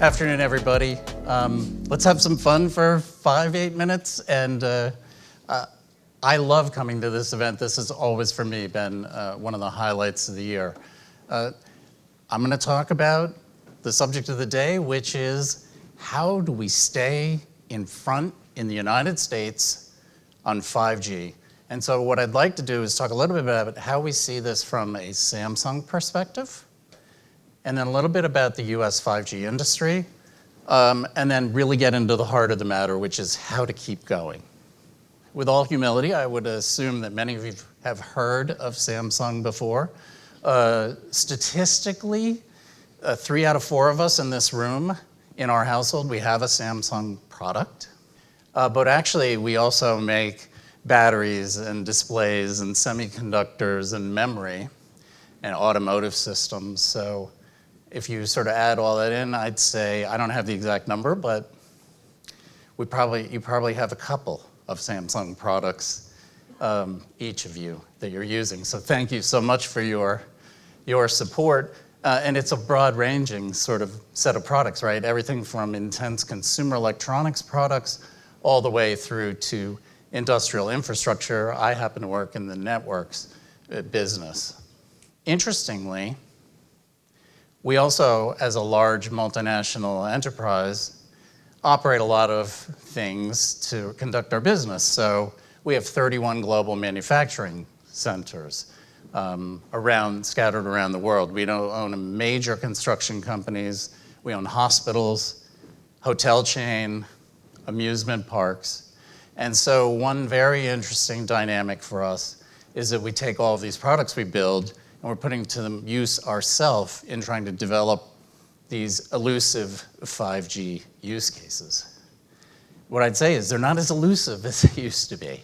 Afternoon, everybody. Let's have some fun for 8 minutes. And I love coming to this event. This has always, for me, been one of the highlights of the year. I'm going to talk about the subject of the day, which is how do we stay in front in the United States on 5G? And so what I'd like to do is talk a little bit about how we see this from a Samsung perspective, and then a little bit about the US 5G industry, and then really get into the heart of the matter, which is how to keep going. With all humility, I would assume that many of you have heard of Samsung before. Statistically, 3 out of 4 of us in this room, in our household, we have a Samsung product. But actually, we also make batteries and displays and semiconductors and memory and automotive systems. So if you sort of add all that in, I'd say, I don't have the exact number, but you probably have a couple of Samsung products, each of you, that you're using. So thank you so much for your support. And it's a broad-ranging sort of set of products, right? Everything from intense consumer electronics products all the way through to industrial infrastructure. I happen to work in the networks business. Interestingly, we also, as a large multinational enterprise, operate a lot of things to conduct our business. So we have 31 global manufacturing centers scattered around the world. We don't own major construction companies. We own hospitals, hotel chain, amusement parks. And so one very interesting dynamic for us is that we take all of these products we build and we're putting to them use ourselves in trying to develop these elusive 5G use cases. What I'd say is they're not as elusive as they used to be.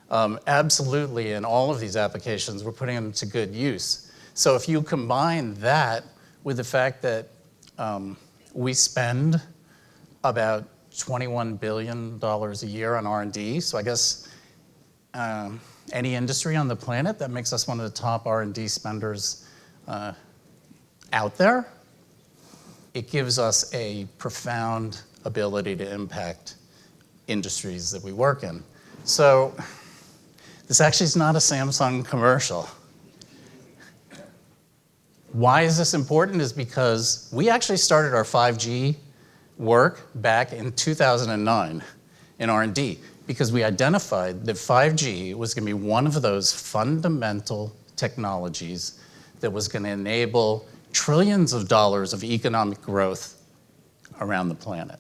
Absolutely, in all of these applications, we're putting them to good use. So if you combine that with the fact that we spend about $21 billion a year on R&D, so I guess any industry on the planet, that makes us one of the top R&D spenders out there. It gives us a profound ability to impact industries that we work in. So this actually is not a Samsung commercial. Why is this important? Is because we actually started our 5G work back in 2009 in R&D because we identified that 5G was going to be one of those fundamental technologies that was going to enable trillions of dollars of economic growth around the planet.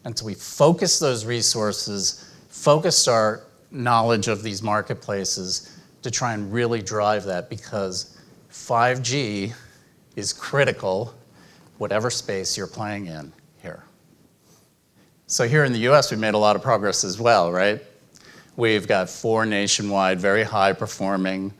And so we focused those resources, focused our knowledge of these marketplaces to try and really drive that because 5G is critical, whatever space you're playing in here. So here in the US, we've made a lot of progress as well, right? We've got 4 nationwide, very high-performing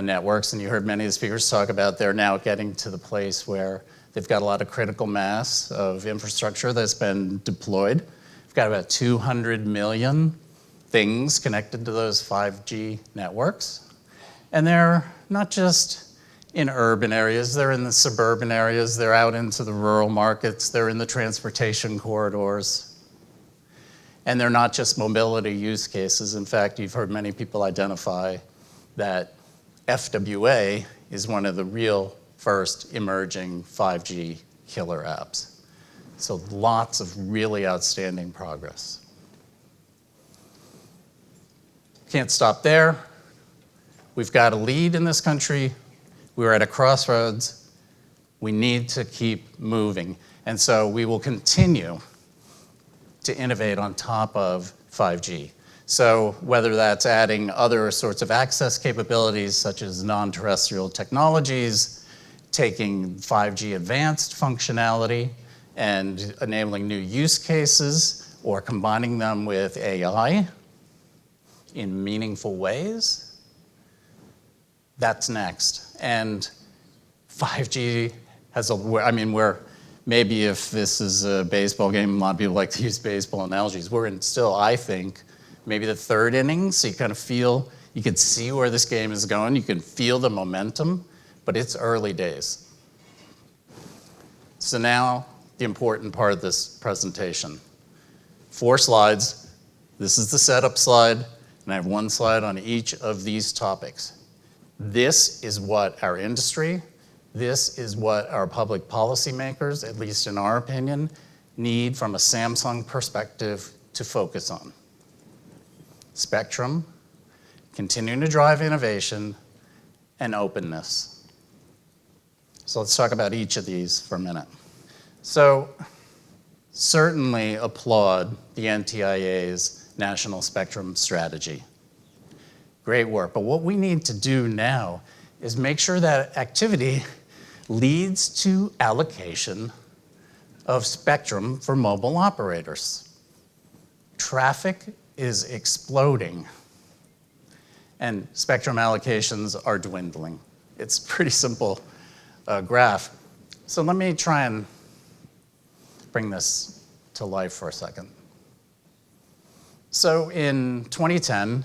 networks, and you heard many of the speakers talk about they're now getting to the place where they've got a lot of critical mass of infrastructure that's been deployed. We've got about 200 million things connected to those 5G networks. And they're not just in urban areas, they're in the suburban areas, they're out into the rural markets, they're in the transportation corridors. And they're not just mobility use cases. In fact, you've heard many people identify that FWA is one of the real first emerging 5G killer apps. So lots of really outstanding progress. Can't stop there. We've got a lead in this country. We're at a crossroads. We need to keep moving. And so we will continue to innovate on top of 5G. So whether that's adding other sorts of access capabilities, such as non-terrestrial technologies, taking 5G advanced functionality and enabling new use cases, or combining them with AI in meaningful ways, that's next. And 5G has maybe if this is a baseball game, a lot of people like to use baseball analogies. We're in still, I think, maybe the 3rd inning, so you kind of feel, you can see where this game is going, you can feel the momentum, but it's early days. So now the important part of this presentation. 4 slides. This is the setup slide, and I have 1 slide on each of these topics. This is what our industry, this is what our public policymakers, at least in our opinion, need from a Samsung perspective to focus on. Spectrum, continuing to drive innovation, and openness. So let's talk about each of these for a minute. So certainly applaud the NTIA's National Spectrum Strategy. Great work, but what we need to do now is make sure that activity leads to allocation of spectrum for mobile operators. Traffic is exploding, and spectrum allocations are dwindling. It's a pretty simple graph. So let me try and bring this to life for a second. So in 2010,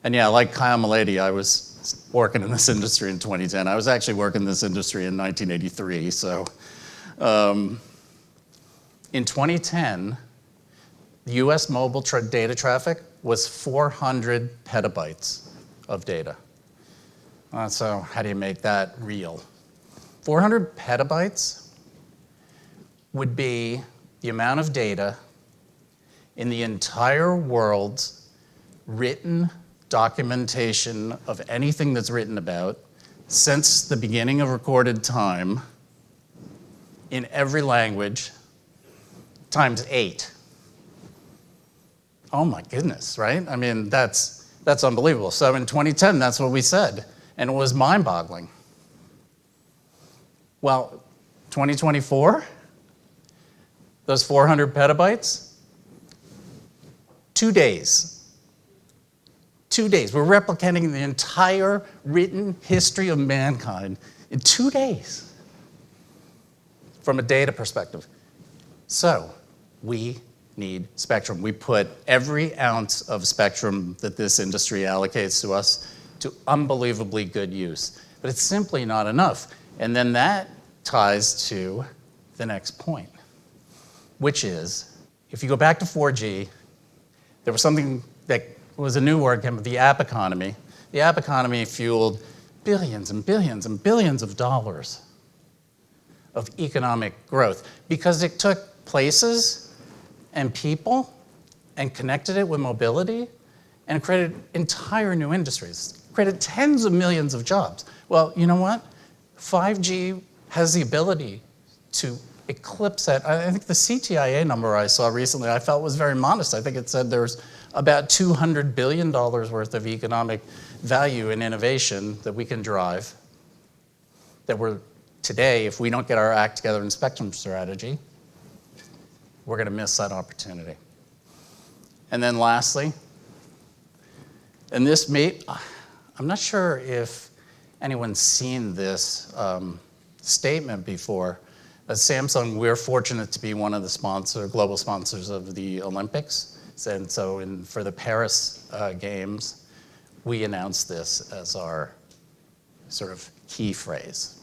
and yeah, like Kyle Malady, I was working in this industry in 2010. I was actually working in this industry in 1983. So in 2010, the US mobile data traffic was 400 petabytes of data. So how do you make that real? 400 petabytes would be the amount of data in the entire world's written documentation of anything that's written about since the beginning of recorded time in every language times 8. Oh my goodness, right? I mean, that's unbelievable. So in 2010, that's what we said, and it was mind-boggling. Well, 2024, those 400 petabytes, 2 days. 2 days. We're replicating the entire written history of mankind in 2 days from a data perspective. So we need spectrum. We put every ounce of spectrum that this industry allocates to us to unbelievably good use. But it's simply not enough. And then that ties to the next point, which is, if you go back to 4G, there was something that was a new word, the app economy. The app economy fueled billions and billions and billions of dollars of economic growth because it took places and people and connected it with mobility and created entire new industries, created tens of millions of jobs. Well, you know what? 5G has the ability to eclipse that. I think the CTIA number I saw recently I felt was very modest. I think it said there's about $200 billion worth of economic value and innovation that we can drive that we're today, if we don't get our act together in spectrum strategy, we're going to miss that opportunity. And then lastly, and this I'm not sure if anyone's seen this statement before. At Samsung, we're fortunate to be one of the global sponsors of the Olympics. And so for the Paris Games, we announced this as our sort of key phrase.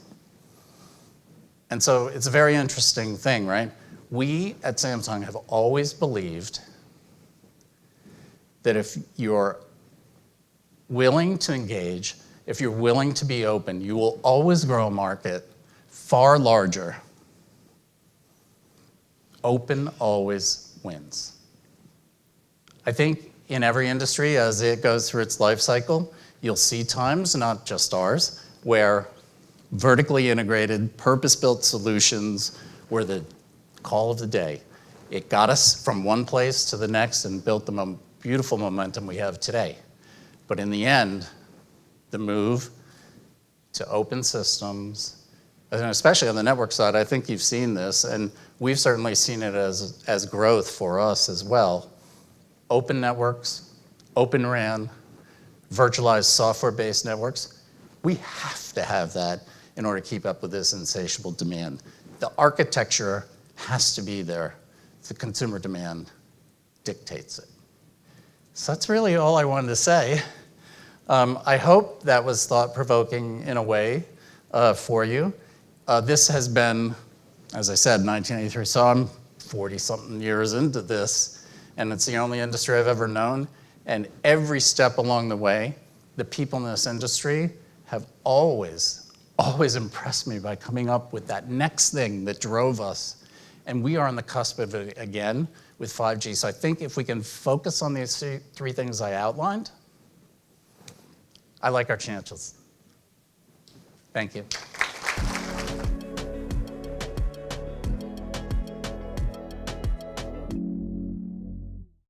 And so it's a very interesting thing, right? We at Samsung have always believed that if you're willing to engage, if you're willing to be open, you will always grow a market far larger. Open always wins. I think in every industry, as it goes through its life cycle, you'll see times, not just ours, where vertically integrated, purpose-built solutions were the call of the day. It got us from one place to the next and built the beautiful momentum we have today. But in the end, the move to open systems, and especially on the network side, I think you've seen this, and we've certainly seen it as growth for us as well. Open networks, Open RAN, virtualized software-based networks. We have to have that in order to keep up with this insatiable demand. The architecture has to be there. The consumer demand dictates it. So that's really all I wanted to say. I hope that was thought-provoking in a way for you. This has been as I said, 1983. So I'm 40-something years into this, and it's the only industry I've ever known. And every step along the way, the people in this industry have always impressed me by coming up with that next thing that drove us. And we are on the cusp of it again with 5G. So I think if we can focus on these three things I outlined, I like our chances. Thank you.